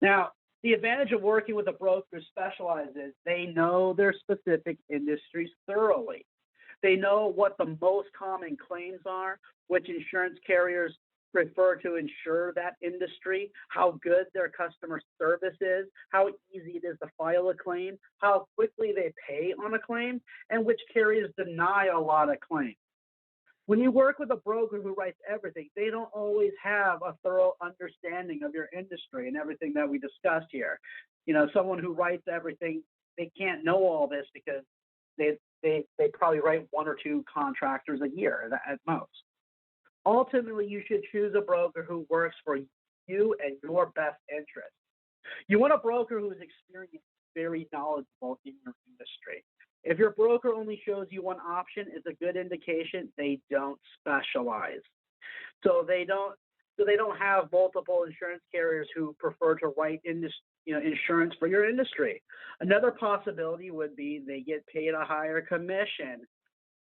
Now, the advantage of working with a broker who specializes is they know their specific industries thoroughly. They know what the most common claims are, which insurance carriers prefer to insure that industry, how good their customer service is, how easy it is to file a claim, how quickly they pay on a claim, and which carriers deny a lot of claims. When you work with a broker who writes everything, they don't always have a thorough understanding of your industry and everything that we discussed here. Someone who writes everything, they can't know all this because they probably write one or two contractors a year at most. Ultimately, you should choose a broker who works for you and your best interest. You want a broker who is experienced, very knowledgeable in your industry. If your broker only shows you one option, it's a good indication they don't specialize. So they don't have multiple insurance carriers who prefer to write insurance for your industry. Another possibility would be they get paid a higher commission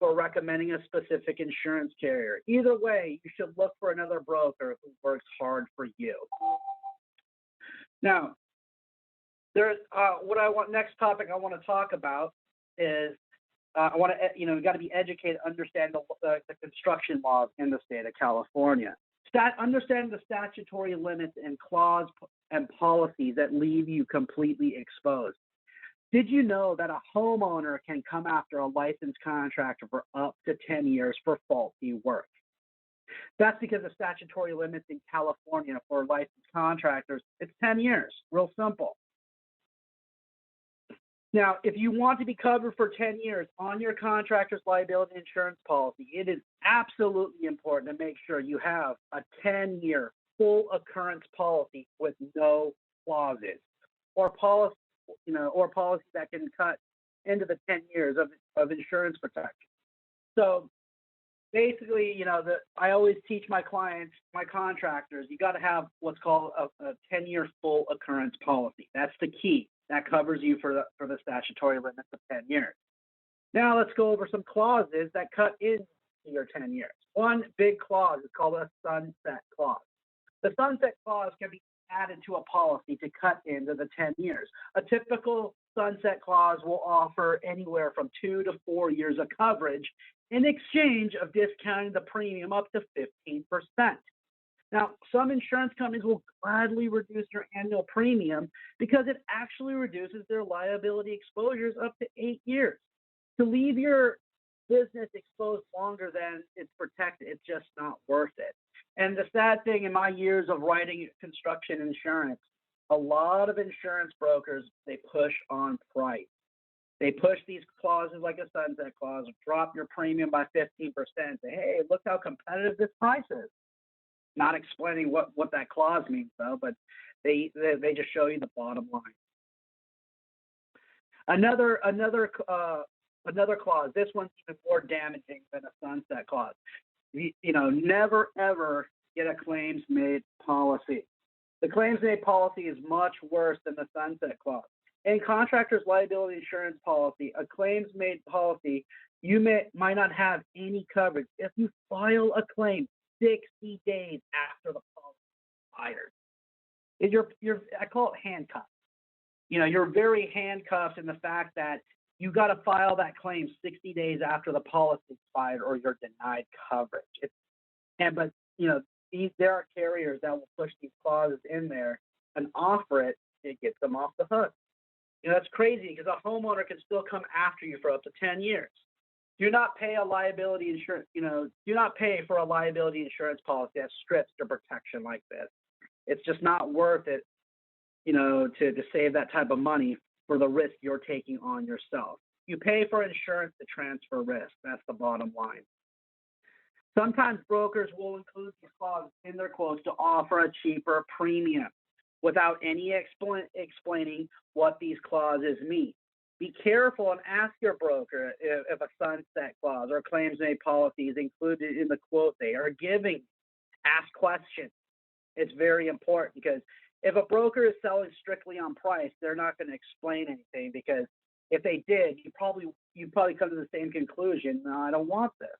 for recommending a specific insurance carrier. Either way, you should look for another broker who works hard for you. Now, there's next topic I want to talk about is I want to, you got to be educated, understand the construction laws in the state of California. Understand the statutory limits and clause and policies that leave you completely exposed. Did you know that a homeowner can come after a licensed contractor for up to 10 years for faulty work? That's because the statutory limits in California for licensed contractors, it's 10 years, real simple. Now, if you want to be covered for 10 years on your contractor's liability insurance policy, it is absolutely important to make sure you have a 10-year full occurrence policy with no clauses or policies that can cut into the 10 years of insurance protection. So basically, I always teach my clients, my contractors, you got to have what's called a 10-year full occurrence policy. That's the key. That covers you for the statutory limits of 10 years. Now let's go over some clauses that cut into your 10 years. One big clause is called a sunset clause. The sunset clause can be added to a policy to cut into the 10 years. A typical sunset clause will offer anywhere from 2 to 4 years of coverage in exchange of discounting the premium up to 15%. Now, some insurance companies will gladly reduce your annual premium because it actually reduces their liability exposures up to 8 years. To leave your business exposed longer than it's protected, it's just not worth it. And the sad thing in my years of writing construction insurance, a lot of insurance brokers, they push on price. They push these clauses like a sunset clause, drop your premium by 15%, say, hey, look how competitive this price is. Not explaining what that clause means, though, but they just show you the bottom line. Another clause. This one's even more damaging than a sunset clause. Never ever get a claims made policy. The claims made policy is much worse than the sunset clause. In contractor's liability insurance policy, a claims made policy, you might not have any coverage if you file a claim 60 days after the policy expired. I call it handcuffed. You're very handcuffed in the fact that you got to file that claim 60 days after the policy expired or you're denied coverage. There are carriers that will push these clauses in there and offer it. It gets them off the hook. That's crazy because a homeowner can still come after you for up to 10 years. Do not pay a liability insurance, do not pay for a liability insurance policy that strips your protection like this. It's just not worth it, to save that type of money for the risk you're taking on yourself. You pay for insurance to transfer risk. That's the bottom line. Sometimes brokers will include these clauses in their quotes to offer a cheaper premium without any explaining what these clauses mean. Be careful and ask your broker if a sunset clause or claims made policy is included in the quote they are giving. Ask questions. It's very important because if a broker is selling strictly on price, they're not going to explain anything because if they did, you probably come to the same conclusion. No, I don't want this.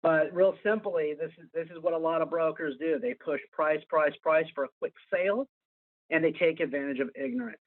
But real simply, this is what a lot of brokers do. They push price for a quick sale. and they take advantage of ignorance.